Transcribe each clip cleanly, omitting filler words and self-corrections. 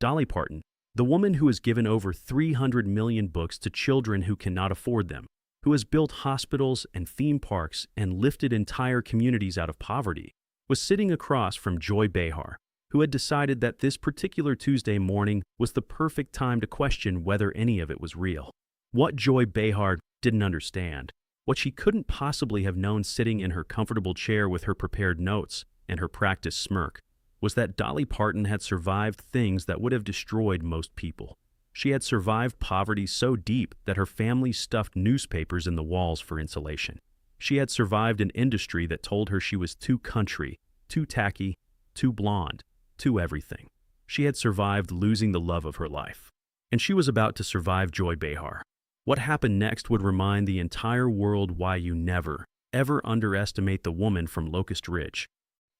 Dolly Parton, the woman who has given over 300 million books to children who cannot afford them, who has built hospitals and theme parks and lifted entire communities out of poverty, was sitting across from Joy Behar, who had decided that this particular Tuesday morning was the perfect time to question whether any of it was real. What Joy Behar didn't understand, what she couldn't possibly have known sitting in her comfortable chair with her prepared notes and her practiced smirk, was that Dolly Parton had survived things that would have destroyed most people. She had survived poverty so deep that her family stuffed newspapers in the walls for insulation. She had survived an industry that told her she was too country, too tacky, too blonde, too everything. She had survived losing the love of her life. And she was about to survive Joy Behar. What happened next would remind the entire world why you never, ever underestimate the woman from Locust Ridge.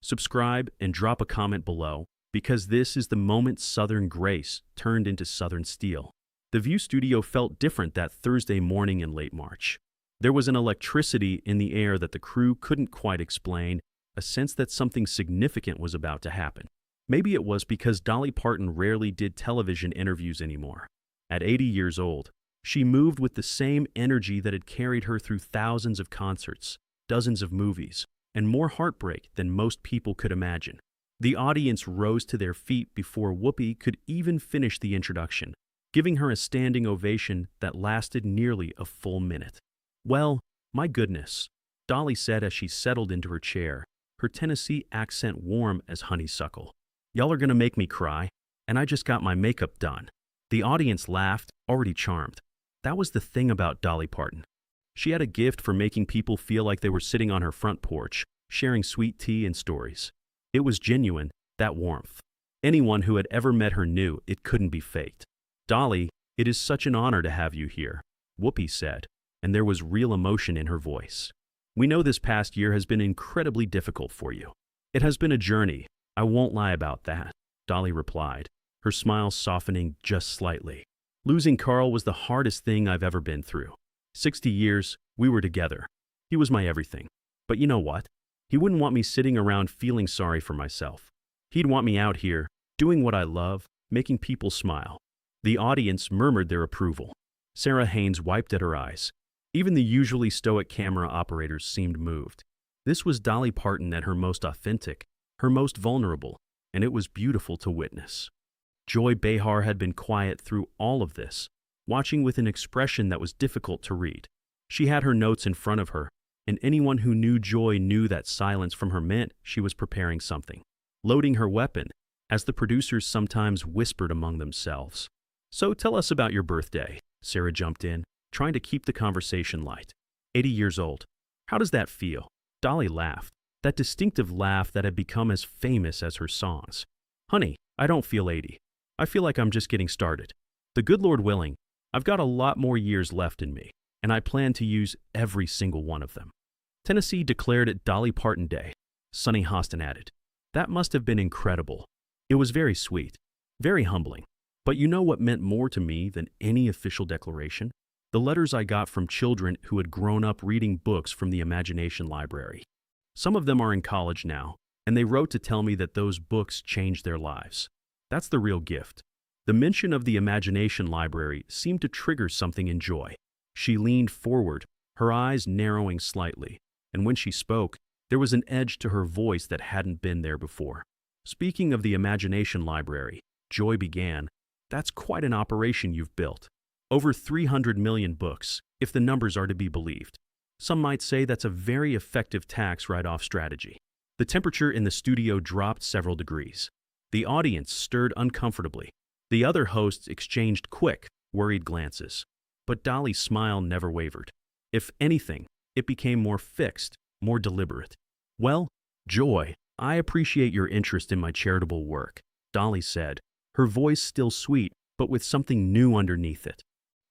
Subscribe and drop a comment below, because this is the moment Southern grace turned into Southern steel. The View studio felt different that Thursday morning in late March. There was an electricity in the air that the crew couldn't quite explain, a sense that something significant was about to happen. Maybe it was because Dolly Parton rarely did television interviews anymore. At 80 years old, she moved with the same energy that had carried her through thousands of concerts, dozens of movies, and more heartbreak than most people could imagine. The audience rose to their feet before Whoopi could even finish the introduction, giving her a standing ovation that lasted nearly a full minute. "Well, my goodness," Dolly said as she settled into her chair, her Tennessee accent warm as honeysuckle. "Y'all are gonna make me cry, and I just got my makeup done." The audience laughed, already charmed. That was the thing about Dolly Parton. She had a gift for making people feel like they were sitting on her front porch, sharing sweet tea and stories. It was genuine, that warmth. Anyone who had ever met her knew it couldn't be faked. "Dolly, it is such an honor to have you here," Whoopi said, and there was real emotion in her voice. "We know this past year has been incredibly difficult for you." "It has been a journey, I won't lie about that," Dolly replied, her smile softening just slightly. "Losing Carl was the hardest thing I've ever been through. 60 years, we were together. He was my everything. But you know what? He wouldn't want me sitting around feeling sorry for myself. He'd want me out here, doing what I love, making people smile." The audience murmured their approval. Sarah Haynes wiped at her eyes. Even the usually stoic camera operators seemed moved. This was Dolly Parton at her most authentic, her most vulnerable, and it was beautiful to witness. Joy Behar had been quiet through all of this, watching with an expression that was difficult to read. She had her notes in front of her, and anyone who knew Joy knew that silence from her meant she was preparing something, loading her weapon, as the producers sometimes whispered among themselves. "So tell us about your birthday," Sarah jumped in, trying to keep the conversation light. 80 years old. How does that feel?" Dolly laughed, that distinctive laugh that had become as famous as her songs. "Honey, I don't feel 80. I feel like I'm just getting started. The good Lord willing, I've got a lot more years left in me, and I plan to use every single one of them." Tennessee declared it Dolly Parton Day. Sonny Hostin added, "That must have been incredible. It was very sweet, very humbling. But you know what meant more to me than any official declaration? The letters I got from children who had grown up reading books from the Imagination Library. Some of them are in college now, and they wrote to tell me that those books changed their lives. That's the real gift." The mention of the Imagination Library seemed to trigger something in Joy. She leaned forward, her eyes narrowing slightly, and when she spoke, there was an edge to her voice that hadn't been there before. "Speaking of the Imagination Library," Joy began, "that's quite an operation you've built. Over 300 million books, if the numbers are to be believed. Some might say that's a very effective tax write-off strategy." The temperature in the studio dropped several degrees. The audience stirred uncomfortably. The other hosts exchanged quick, worried glances. But Dolly's smile never wavered. If anything, it became more fixed, more deliberate. "Well, Joy, I appreciate your interest in my charitable work," Dolly said, her voice still sweet, but with something new underneath it.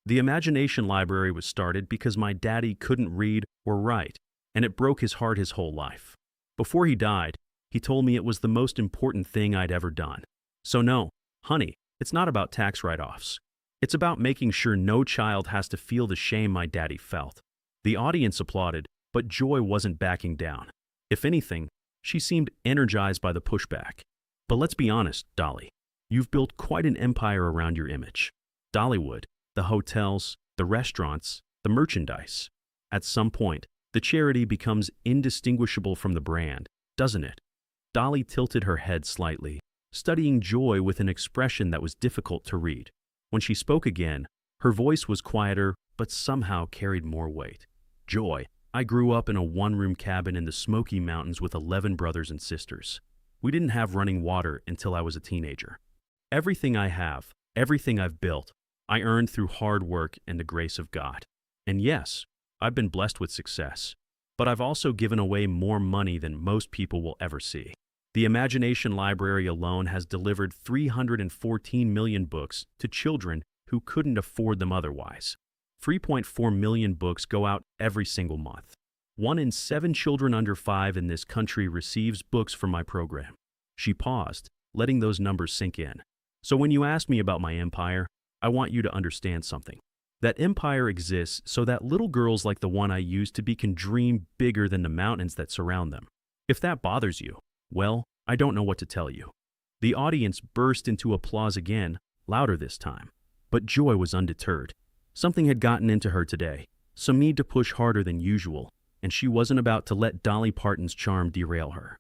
"The Imagination Library was started because my daddy couldn't read or write, and it broke his heart his whole life. Before he died, he told me it was the most important thing I'd ever done. So no, honey, it's not about tax write-offs. It's about making sure no child has to feel the shame my daddy felt." The audience applauded, but Joy wasn't backing down. If anything, she seemed energized by the pushback. "But let's be honest, Dolly. You've built quite an empire around your image. Dollywood, the hotels, the restaurants, the merchandise. At some point, the charity becomes indistinguishable from the brand, doesn't it? Dolly tilted her head slightly, studying Joy with an expression that was difficult to read. When she spoke again, her voice was quieter but somehow carried more weight. Joy, I grew up in a one-room cabin in the Smoky Mountains with 11 brothers and sisters. We didn't have running water until I was a teenager. Everything I have, everything I've built, I earned through hard work and the grace of God. And yes, I've been blessed with success, but I've also given away more money than most people will ever see. The Imagination Library alone has delivered 314 million books to children who couldn't afford them otherwise. 3.4 million books go out every single month. 1 in 7 children under 5 in this country receives books from my program. She paused, letting those numbers sink in. So when you ask me about my empire, I want you to understand something. That empire exists so that little girls like the one I used to be can dream bigger than the mountains that surround them. If that bothers you, well, I don't know what to tell you. The audience burst into applause again, louder this time. But Joy was undeterred. Something had gotten into her today, some need to push harder than usual, and she wasn't about to let Dolly Parton's charm derail her.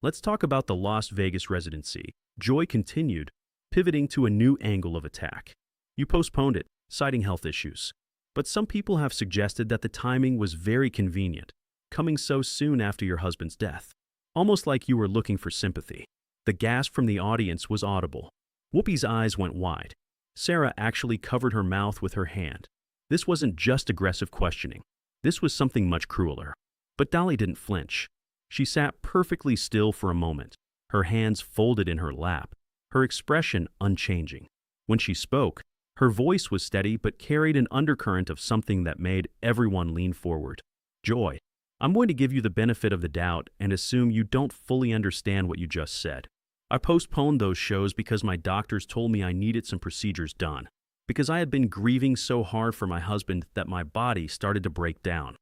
Let's talk about the Las Vegas residency. Joy continued, pivoting to a new angle of attack. You postponed it, citing health issues. But some people have suggested that the timing was very convenient, coming so soon after your husband's death. Almost like you were looking for sympathy. The gasp from the audience was audible. Whoopi's eyes went wide. Sarah actually covered her mouth with her hand. This wasn't just aggressive questioning. This was something much crueler. But Dolly didn't flinch. She sat perfectly still for a moment, her hands folded in her lap, her expression unchanging. When she spoke, her voice was steady but carried an undercurrent of something that made everyone lean forward. Joy, I'm going to give you the benefit of the doubt and assume you don't fully understand what you just said. I postponed those shows because my doctors told me I needed some procedures done, because I had been grieving so hard for my husband that my body started to break down.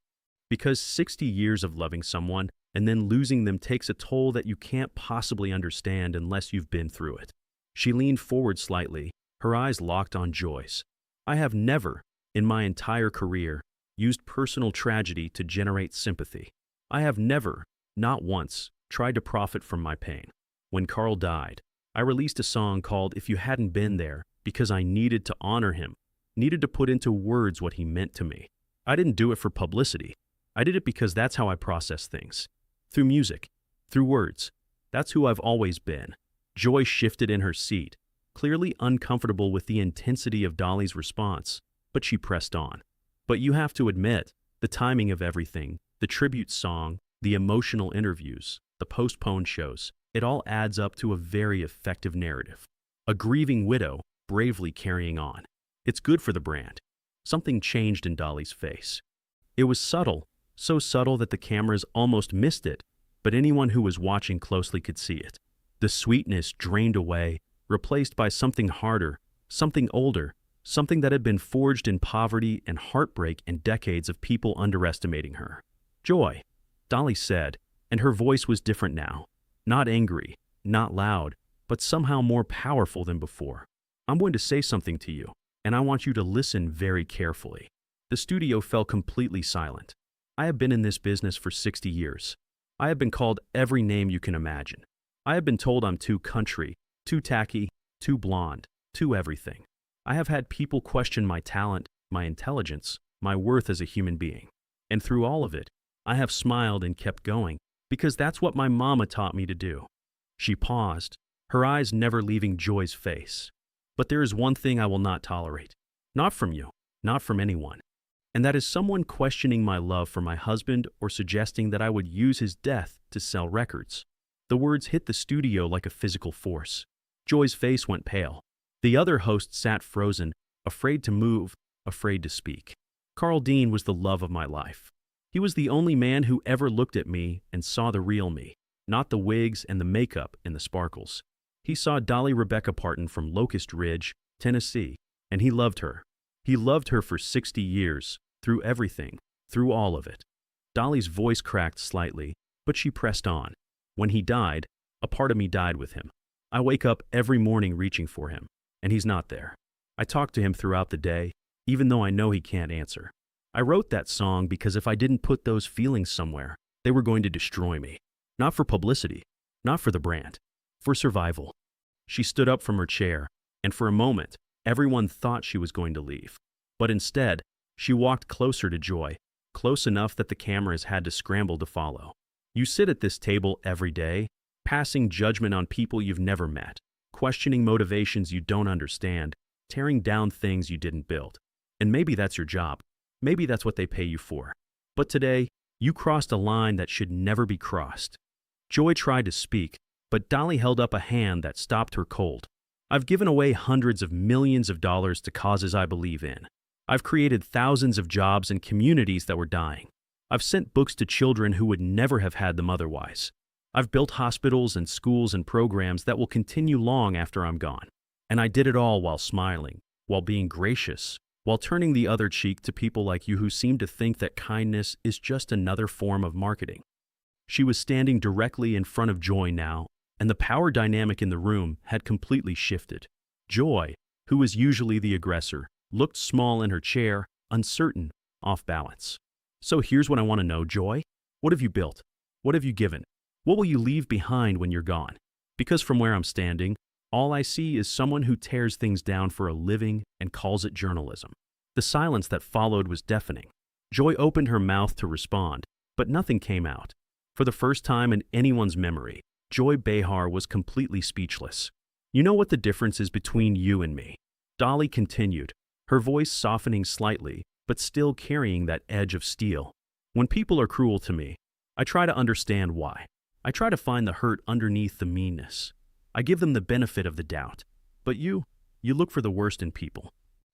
Because 60 years of loving someone and then losing them takes a toll that you can't possibly understand unless you've been through it. She leaned forward slightly, her eyes locked on Joy's. I have never, in my entire career, used personal tragedy to generate sympathy. I have never, not once, tried to profit from my pain. When Carl died, I released a song called If You Hadn't Been There because I needed to honor him, needed to put into words what he meant to me. I didn't do it for publicity. I did it because that's how I process things. Through music, through words. That's who I've always been. Joy shifted in her seat, clearly uncomfortable with the intensity of Dolly's response, but she pressed on. But you have to admit, the timing of everything, the tribute song, the emotional interviews, the postponed shows, it all adds up to a very effective narrative. A grieving widow bravely carrying on. It's good for the brand. Something changed in Dolly's face. It was subtle, so subtle that the cameras almost missed it, but anyone who was watching closely could see it. The sweetness drained away, replaced by something harder, something older, something that had been forged in poverty and heartbreak and decades of people underestimating her. Joy, Dolly said, and her voice was different now. Not angry, not loud, but somehow more powerful than before. I'm going to say something to you, and I want you to listen very carefully. The studio fell completely silent. I have been in this business for 60 years. I have been called every name you can imagine. I have been told I'm too country, too tacky, too blonde, too everything. I have had people question my talent, my intelligence, my worth as a human being. And through all of it, I have smiled and kept going, because that's what my mama taught me to do. She paused, her eyes never leaving Joy's face. But there is one thing I will not tolerate. Not from you, not from anyone. And that is someone questioning my love for my husband or suggesting that I would use his death to sell records. The words hit the studio like a physical force. Joy's face went pale. The other host sat frozen, afraid to move, afraid to speak. Carl Dean was the love of my life. He was the only man who ever looked at me and saw the real me, not the wigs and the makeup and the sparkles. He saw Dolly Rebecca Parton from Locust Ridge, Tennessee, and he loved her. He loved her for 60 years, through everything, through all of it. Dolly's voice cracked slightly, but she pressed on. When he died, a part of me died with him. I wake up every morning reaching for him, and he's not there. I talk to him throughout the day, even though I know he can't answer. I wrote that song because if I didn't put those feelings somewhere, they were going to destroy me. Not for publicity, not for the brand, for survival. She stood up from her chair, and for a moment, everyone thought she was going to leave. But instead, she walked closer to Joy, close enough that the cameras had to scramble to follow. You sit at this table every day, passing judgment on people you've never met, questioning motivations you don't understand, tearing down things you didn't build. And maybe that's your job. Maybe that's what they pay you for. But today, you crossed a line that should never be crossed. Joy tried to speak, but Dolly held up a hand that stopped her cold. I've given away hundreds of millions of dollars to causes I believe in. I've created thousands of jobs in communities that were dying. I've sent books to children who would never have had them otherwise. I've built hospitals and schools and programs that will continue long after I'm gone. And I did it all while smiling, while being gracious, while turning the other cheek to people like you who seem to think that kindness is just another form of marketing. She was standing directly in front of Joy now, and the power dynamic in the room had completely shifted. Joy, who was usually the aggressor, looked small in her chair, uncertain, off balance. So here's what I want to know, Joy. What have you built? What have you given? What will you leave behind when you're gone? Because from where I'm standing, all I see is someone who tears things down for a living and calls it journalism. The silence that followed was deafening. Joy opened her mouth to respond, but nothing came out. For the first time in anyone's memory, Joy Behar was completely speechless. You know what the difference is between you and me? Dolly continued, her voice softening slightly, but still carrying that edge of steel. When people are cruel to me, I try to understand why. I try to find the hurt underneath the meanness. I give them the benefit of the doubt. But you look for the worst in people.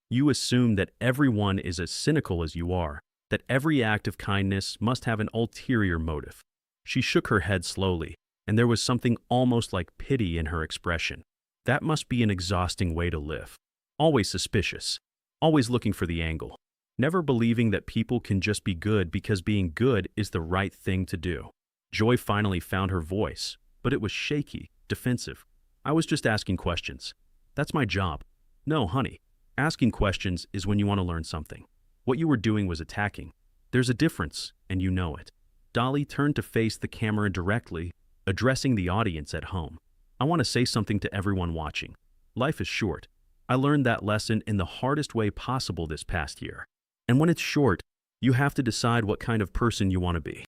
You assume that everyone is as cynical as you are, that every act of kindness must have an ulterior motive. She shook her head slowly, and there was something almost like pity in her expression. That must be an exhausting way to live. Always suspicious, always looking for the angle, never believing that people can just be good because being good is the right thing to do. Joy finally found her voice, but it was shaky, defensive. I was just asking questions. That's my job. No, honey. Asking questions is when you want to learn something. What you were doing was attacking. There's a difference, and you know it. Dolly turned to face the camera directly, addressing the audience at home. I want to say something to everyone watching. Life is short. I learned that lesson in the hardest way possible this past year. And when it's short, you have to decide what kind of person you want to be.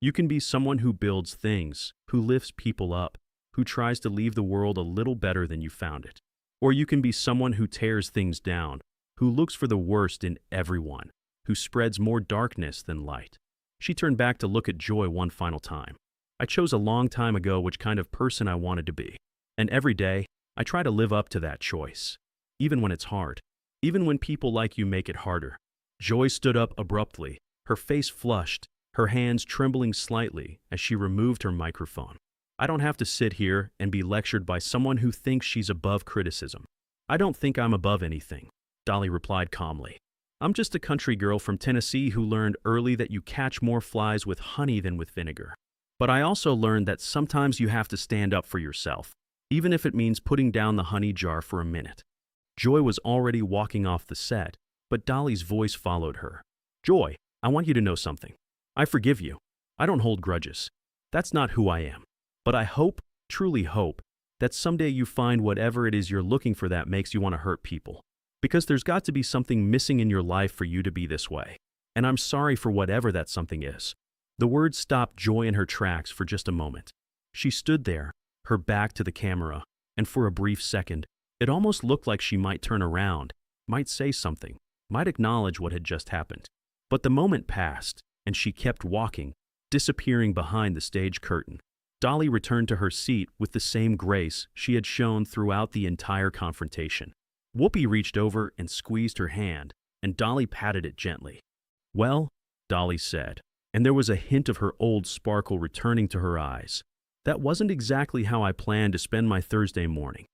You can be someone who builds things, who lifts people up, who tries to leave the world a little better than you found it. Or you can be someone who tears things down, who looks for the worst in everyone, who spreads more darkness than light. She turned back to look at Joy one final time. I chose a long time ago which kind of person I wanted to be. And every day, I try to live up to that choice. Even when it's hard. Even when people like you make it harder. Joy stood up abruptly, her face flushed, her hands trembling slightly as she removed her microphone. I don't have to sit here and be lectured by someone who thinks she's above criticism. I don't think I'm above anything, Dolly replied calmly. I'm just a country girl from Tennessee who learned early that you catch more flies with honey than with vinegar. But I also learned that sometimes you have to stand up for yourself, even if it means putting down the honey jar for a minute. Joy was already walking off the set, but Dolly's voice followed her. Joy, I want you to know something. I forgive you. I don't hold grudges. That's not who I am. But I hope, truly hope, that someday you find whatever it is you're looking for that makes you want to hurt people. Because there's got to be something missing in your life for you to be this way. And I'm sorry for whatever that something is. The words stopped Joy in her tracks for just a moment. She stood there, her back to the camera, and for a brief second, it almost looked like she might turn around, might say something, might acknowledge what had just happened. But the moment passed, and she kept walking, disappearing behind the stage curtain. Dolly returned to her seat with the same grace she had shown throughout the entire confrontation. Whoopi reached over and squeezed her hand, and Dolly patted it gently. Well, Dolly said, and there was a hint of her old sparkle returning to her eyes. That wasn't exactly how I planned to spend my Thursday morning.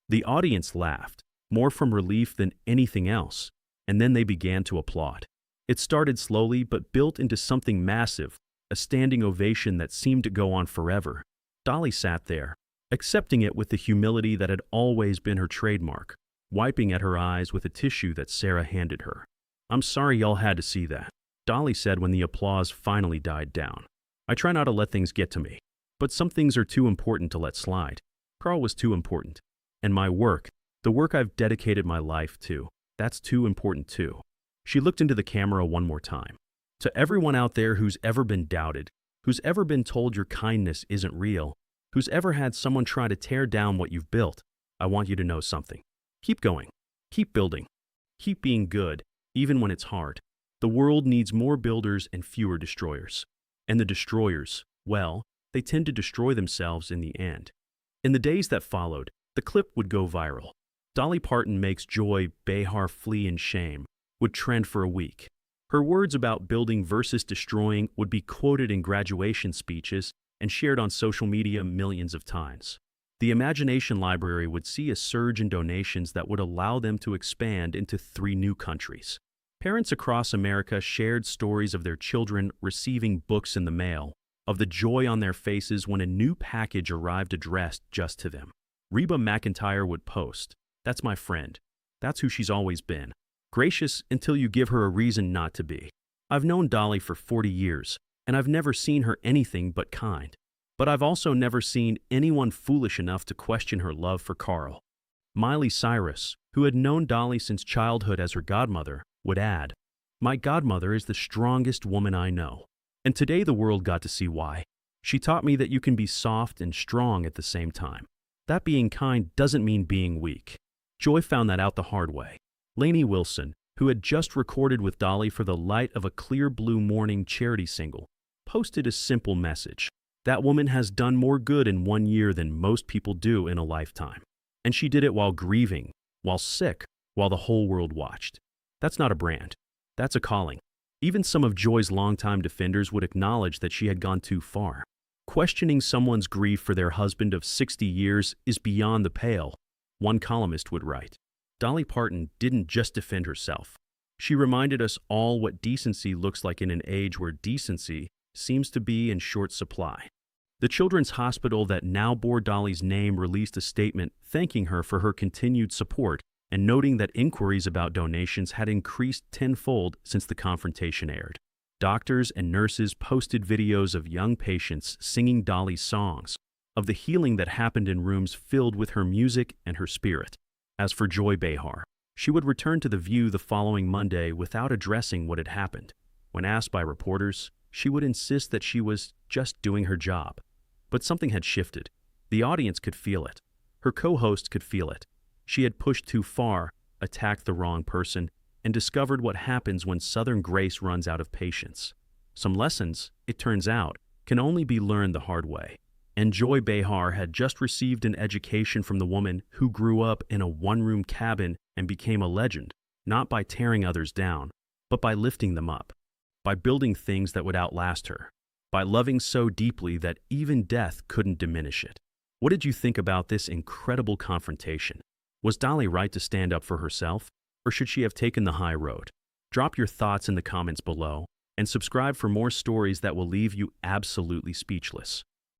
The audience laughed, more from relief than anything else, and then they began to applaud. It started slowly but built into something massive, a standing ovation that seemed to go on forever. Dolly sat there, accepting it with the humility that had always been her trademark, wiping at her eyes with a tissue that Sarah handed her. "I'm sorry y'all had to see that," Dolly said when the applause finally died down. "I try not to let things get to me, but some things are too important to let slide. Carl was too important. And my work, the work I've dedicated my life to, that's too important too." She looked into the camera one more time. "To everyone out there who's ever been doubted, who's ever been told your kindness isn't real, who's ever had someone try to tear down what you've built, I want you to know something. Keep going. Keep building. Keep being good, even when it's hard. The world needs more builders and fewer destroyers. And the destroyers, well, they tend to destroy themselves in the end." In the days that followed, the clip would go viral. Dolly Parton makes Joy Behar flee in shame would trend for a week. Her words about building versus destroying would be quoted in graduation speeches and shared on social media millions of times. The Imagination Library would see a surge in donations that would allow them to expand into 3 new countries. Parents across America shared stories of their children receiving books in the mail, of the joy on their faces when a new package arrived addressed just to them. Reba McEntire would post, "That's my friend. That's who she's always been. Gracious until you give her a reason not to be. I've known Dolly for 40 years, and I've never seen her anything but kind. But I've also never seen anyone foolish enough to question her love for Carl." Miley Cyrus, who had known Dolly since childhood as her godmother, would add, "My godmother is the strongest woman I know. And today the world got to see why. She taught me that you can be soft and strong at the same time. That being kind doesn't mean being weak." Joy found that out the hard way. Lainey Wilson, who had just recorded with Dolly for the Light of a Clear Blue Morning charity single, posted a simple message. "That woman has done more good in 1 year than most people do in a lifetime. And she did it while grieving, while sick, while the whole world watched. That's not a brand. That's a calling." Even some of Joy's longtime defenders would acknowledge that she had gone too far. Questioning someone's grief for their husband of 60 years is beyond the pale, one columnist would write. Dolly Parton didn't just defend herself. She reminded us all what decency looks like in an age where decency seems to be in short supply. The children's hospital that now bore Dolly's name released a statement thanking her for her continued support and noting that inquiries about donations had increased tenfold since the confrontation aired. Doctors and nurses posted videos of young patients singing Dolly's songs, of the healing that happened in rooms filled with her music and her spirit. As for Joy Behar, she would return to The View the following Monday without addressing what had happened. When asked by reporters, she would insist that she was just doing her job. But something had shifted. The audience could feel it. Her co-host could feel it. She had pushed too far, attacked the wrong person, and discovered what happens when Southern grace runs out of patience. Some lessons, it turns out, can only be learned the hard way. And Joy Behar had just received an education from the woman who grew up in a one-room cabin and became a legend, not by tearing others down, but by lifting them up, by building things that would outlast her, by loving so deeply that even death couldn't diminish it. What did you think about this incredible confrontation? Was Dolly right to stand up for herself, or should she have taken the high road? Drop your thoughts in the comments below, and subscribe for more stories that will leave you absolutely speechless.